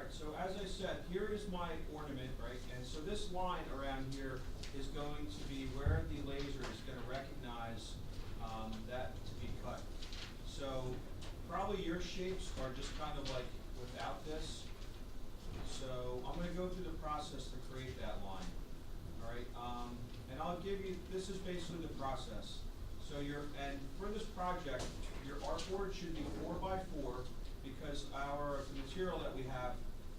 Alright, so as I said, here is my ornament, right? And so this line around here is going to be where the laser is gonna recognize that to be cut. So probably your shapes are just kind of like without this. So I'm gonna go through the process to create that line. Alright, and I'll give you, this is basically the process. So and for this project, your artboard should be 4 by 4 because the material that we have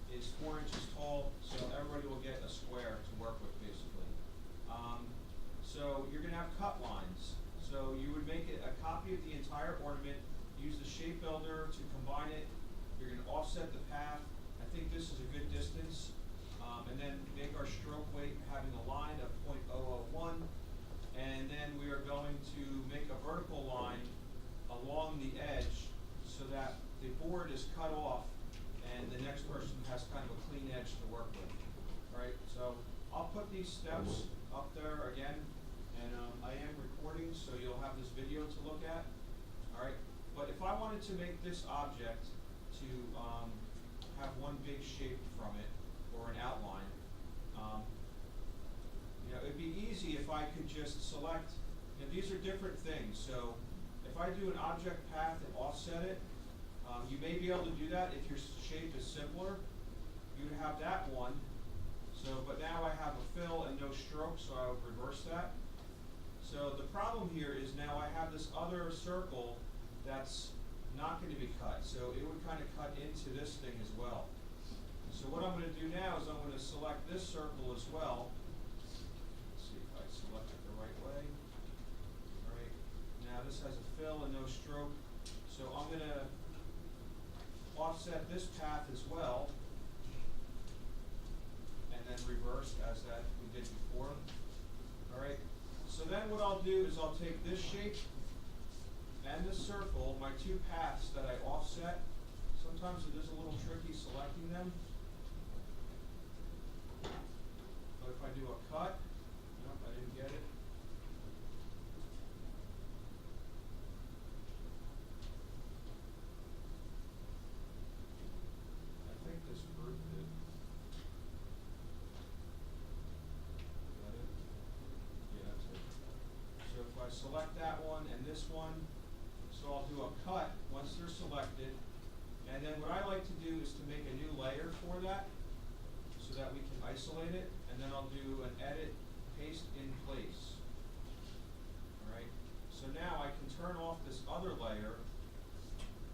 is 4 inches tall, so everybody will get a square to work with basically. So you're gonna have cut lines. So you would make it a copy of the entire ornament, use the shape builder to combine it. You're gonna offset the path. I think this is a good distance. And then make our stroke weight having a line of 0.001. And then we are going to make a vertical line along the edge so that the board is cut off and the next person has kind of a clean edge to work with. Alright, so I'll put these steps up there again, and I am recording so you'll have this video to look at. Alright, but if I wanted to make this object to have one big shape from it, or an outline, it'd be easy if I could just select, these are different things, so if I do an object path and offset it, you may be able to do that if your shape is simpler. You would have that one, but now I have a fill and no stroke, so I would reverse that. So the problem here is now I have this other circle that's not going to be cut, so it would kind of cut into this thing as well. So what I'm going to do now is I'm going to select this circle as well. Let's see if I select it the right way. All right. Now this has a fill and no stroke. So I'm going to offset this path as well. And then reverse as that we did before. All right. So then what I'll do is I'll take this shape and this circle, my two paths that I offset. Sometimes it is a little tricky selecting them. But if I do a cut, nope, I didn't get it. I think this grouped it. Is that it? Yeah, that's it. So if I select that one and this one, so I'll do a cut once they're selected. And then what I like to do is to make a new layer for that so that we can isolate it. And then I'll do an edit, paste in place. All right. So now I can turn off this other layer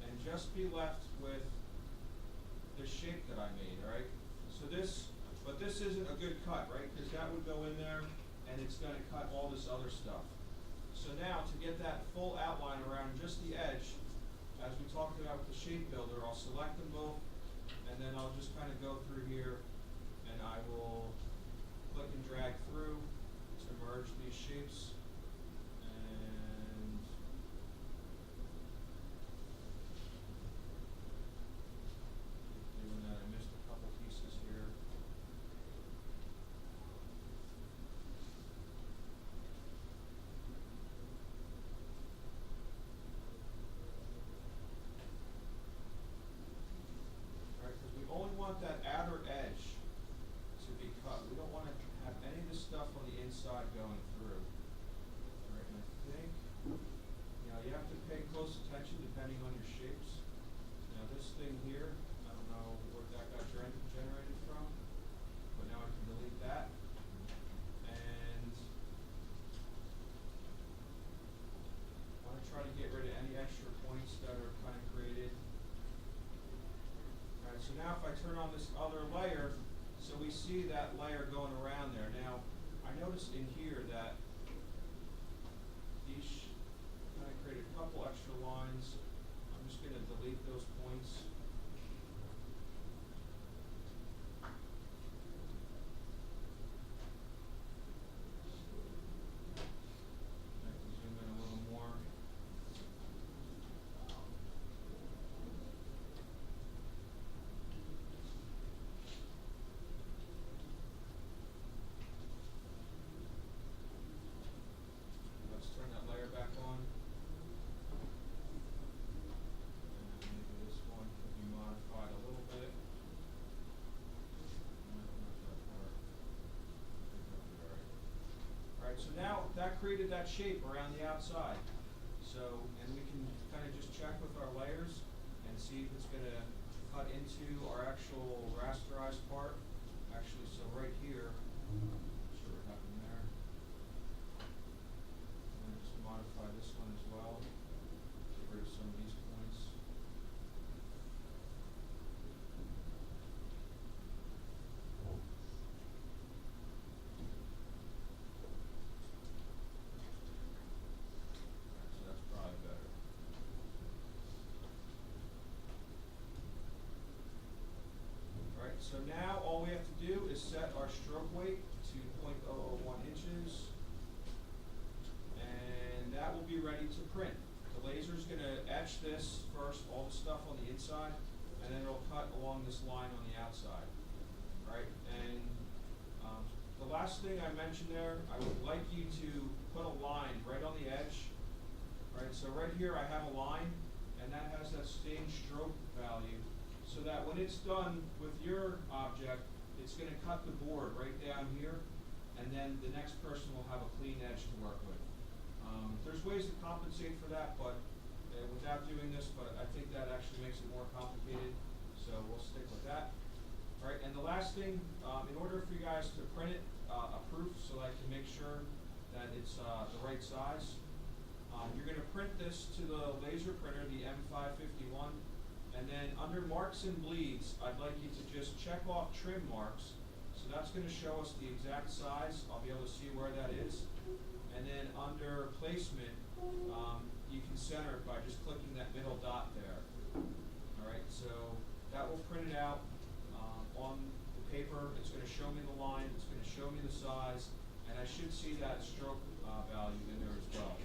and just be left with the shape that I made. All right. So but this isn't a good cut, right? Because that would go in there and it's going to cut all this other stuff. So now to get that full outline around just the edge, as we talked about with the shape builder, I'll select them both, and then I'll just kind of go through here, and I will click and drag through to merge these shapes. And doing that, I missed a couple pieces here. Because we only want that outer edge to be cut. We don't want to have any of this stuff on the inside going through. All right, and I think, you have to pay close attention depending on your shapes. Now this thing here, I don't know where that got generated from, but now I can delete that. And I want to try to get rid of any extra points that are kind of created. Alright, so now if I turn on this other layer, so we see that layer going around there. Now, I noticed in here that these kind of create a couple extra lines. I'm just going to delete those points. I can zoom in a little more. Let's turn that layer back on. And maybe this one can that created that shape around the outside. So, and we can kind of just check with our layers and see if it's gonna cut into our actual rasterized part. Actually, so right here, not sure what happened there. I'm gonna just modify this one as well. Get rid of some of these points. So that's probably better. Alright, so now all we have to do is set our stroke weight to 0.001 inches. And that will be ready to print. The laser's gonna etch this first, all the stuff on the inside, and then it'll cut along this line on the outside. Right, and the last thing I mentioned there, I would like you to put a line right on the edge. Right, so right here I have a line, and that has that same stroke value, so that when it's done with your object, it's gonna cut the board right down here, and then the next person will have a clean edge to work with. There's ways to compensate for that, but without doing this, but I think that actually makes it more complicated, so we'll stick with that. All right, and the last thing, in order for you guys to print it, a proof, so I can make sure that it's the right size, you're gonna print this to the laser printer, the M551, and then under marks and bleeds, I'd like you to just check off trim marks. So that's gonna show us the exact size. I'll be able to see where that is. And then under placement, you can center it by just clicking that middle dot there. All right, so that will print it out on the paper. It's gonna show me the line, it's gonna show me the size, and I should see that stroke value in there as well.